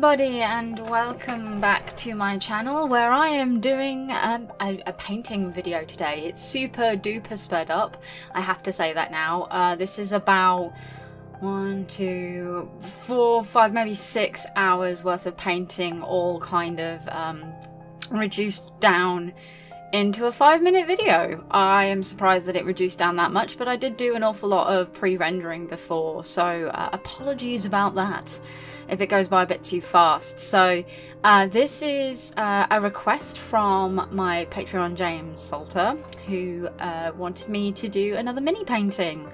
everybody, and welcome back to my channel where I am doing a painting video today. It's super duper sped up, I have to say that now. This is about 1, 2, 4, 5, maybe 6 hours worth of painting, all kind of reduced down into a 5-minute video. I am surprised that it reduced down that much, but I did do an awful lot of pre-rendering before, so apologies about that if it goes by a bit too fast. So this is a request from my Patreon James Salter, who wanted me to do another mini painting.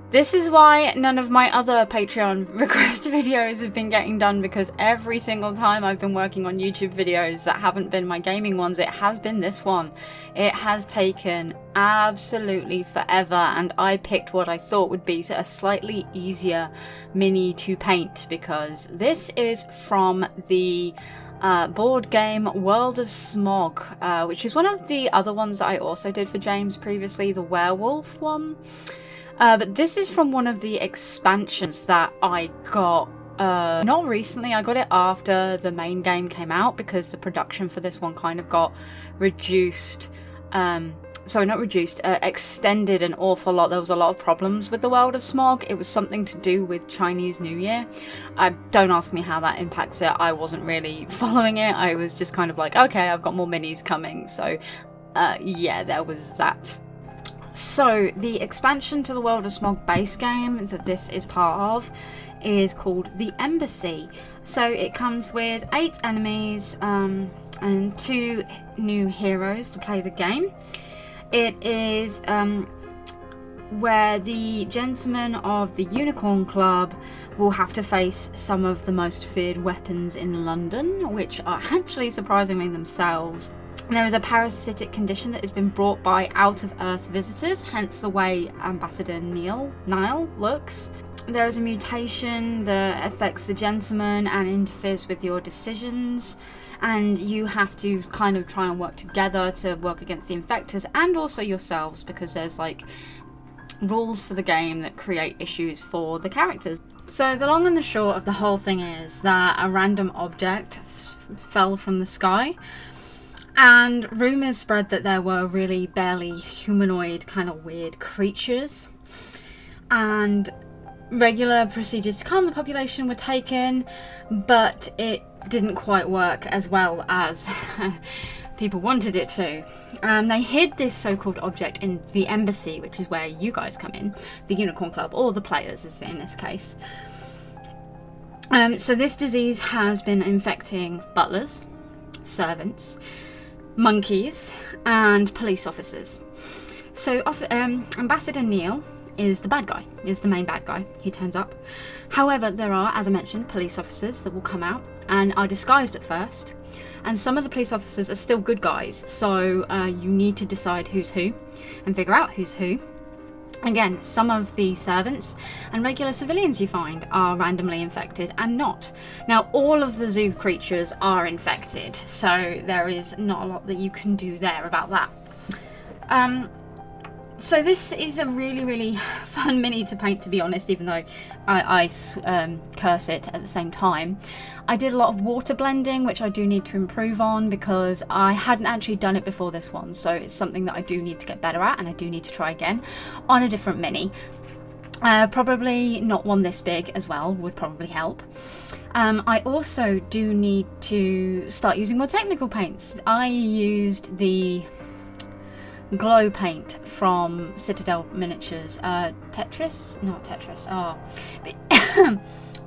This is why none of my other Patreon request videos have been getting done, because every single time I've been working on YouTube videos that haven't been my gaming ones, it has been this one. It has taken absolutely forever, and I picked what I thought would be a slightly easier mini to paint, because this is from the board game World of Smog, which is one of the other ones that I also did for James previously, the werewolf one. But this is from one of the expansions that I got, not recently. I got it after the main game came out, because the production for this one kind of got reduced, sorry, not reduced, extended an awful lot. There was a lot of problems with the World of Smog. It was something to do with Chinese New Year. Don't ask me how that impacts it. I wasn't really following it. I was just kind of like, okay, I've got more minis coming. So, yeah, there was that. So, the expansion to the World of Smog base game that this is part of is called The Embassy. So it comes with 8 enemies and 2 new heroes to play the game. It is where the gentlemen of the Unicorn Club will have to face some of the most feared weapons in London, which are actually surprisingly themselves. There is a parasitic condition that has been brought by out-of-Earth visitors, hence the way Ambassador Nile looks. There is a mutation that affects the gentleman and interferes with your decisions, and you have to kind of try and work together to work against the infectors and also yourselves, because there's like rules for the game that create issues for the characters. So the long and the short of the whole thing is that a random object fell from the sky, and rumours spread that there were really barely humanoid kind of weird creatures, and regular procedures to calm the population were taken, but it didn't quite work as well as people wanted it to. They hid this so-called object in the embassy, which is where you guys come in, the Unicorn Club, or the players is in this case. So this disease has been infecting butlers, servants, monkeys, and police officers. So Ambassador Neil is the bad guy, is the main bad guy. He turns up. However, there are, as I mentioned, police officers that will come out and are disguised at first, and some of the police officers are still good guys, so you need to decide who's who and figure out who's who. Again, some of the servants and regular civilians you find are randomly infected and not. Now, all of the zoo creatures are infected, so there is not a lot that you can do there about that. So this is a really, really fun mini to paint, to be honest, even though I curse it at the same time. I did a lot of water blending, which I do need to improve on, because I hadn't actually done it before this one, so it's something that I do need to get better at, and I do need to try again on a different mini. Probably not one this big as well, would probably help. I also do need to start using more technical paints. I used the glow paint from Citadel Miniatures, Tetris? Not Tetris,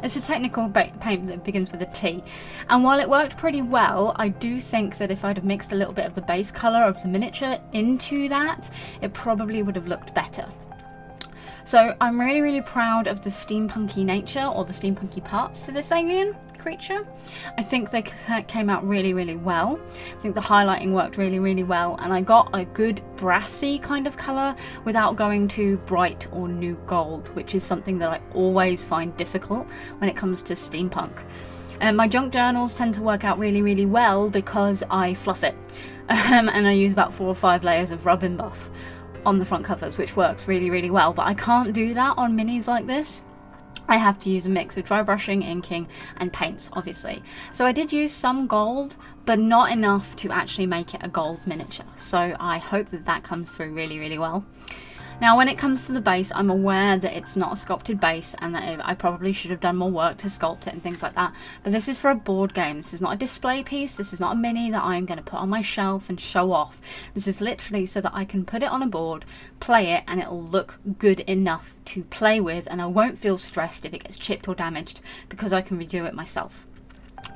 it's a technical paint that begins with a T, and while it worked pretty well, I do think that if I'd have mixed a little bit of the base colour of the miniature into that, it probably would have looked better. So I'm really, really proud of the steampunky nature, or the steampunky parts to this alien creature. I think they came out really, really well. I think the highlighting worked really, really well, and I got a good brassy kind of colour without going too bright or new gold, which is something that I always find difficult when it comes to steampunk. My junk journals tend to work out really, really well because I fluff it, and I use about 4 or 5 layers of rub and buff on the front covers, which works really, really well, but I can't do that on minis like this. I have to use a mix of dry brushing, inking and paints, obviously. So I did use some gold, but not enough to actually make it a gold miniature. So I hope that that comes through really, really well. Now when it comes to the base, I'm aware that it's not a sculpted base and that I probably should have done more work to sculpt it and things like that. But this is for a board game. This is not a display piece. This is not a mini that I'm going to put on my shelf and show off. This is literally so that I can put it on a board, play it, and it'll look good enough to play with, and I won't feel stressed if it gets chipped or damaged because I can redo it myself.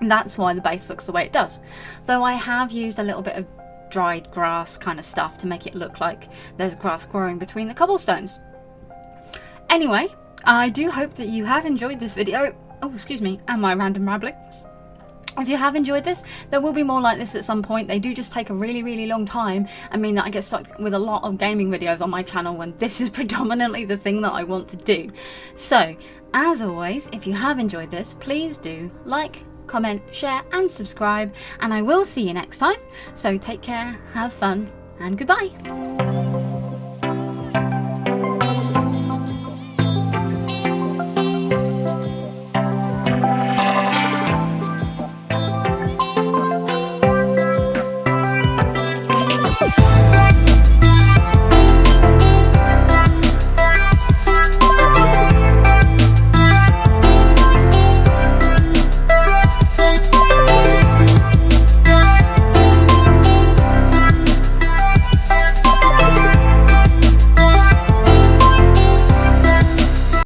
And that's why the base looks the way it does. Though I have used a little bit of dried grass kind of stuff to make it look like there's grass growing between the cobblestones. Anyway, I do hope that you have enjoyed this video. Oh, excuse me, and my random ramblings. If you have enjoyed this, there will be more like this at some point. They do just take a really, really long time. I mean that I get stuck with a lot of gaming videos on my channel when this is predominantly the thing that I want to do. So, as always, if you have enjoyed this, please do like, comment, share and subscribe, and I will see you next time. So take care, have fun, and goodbye.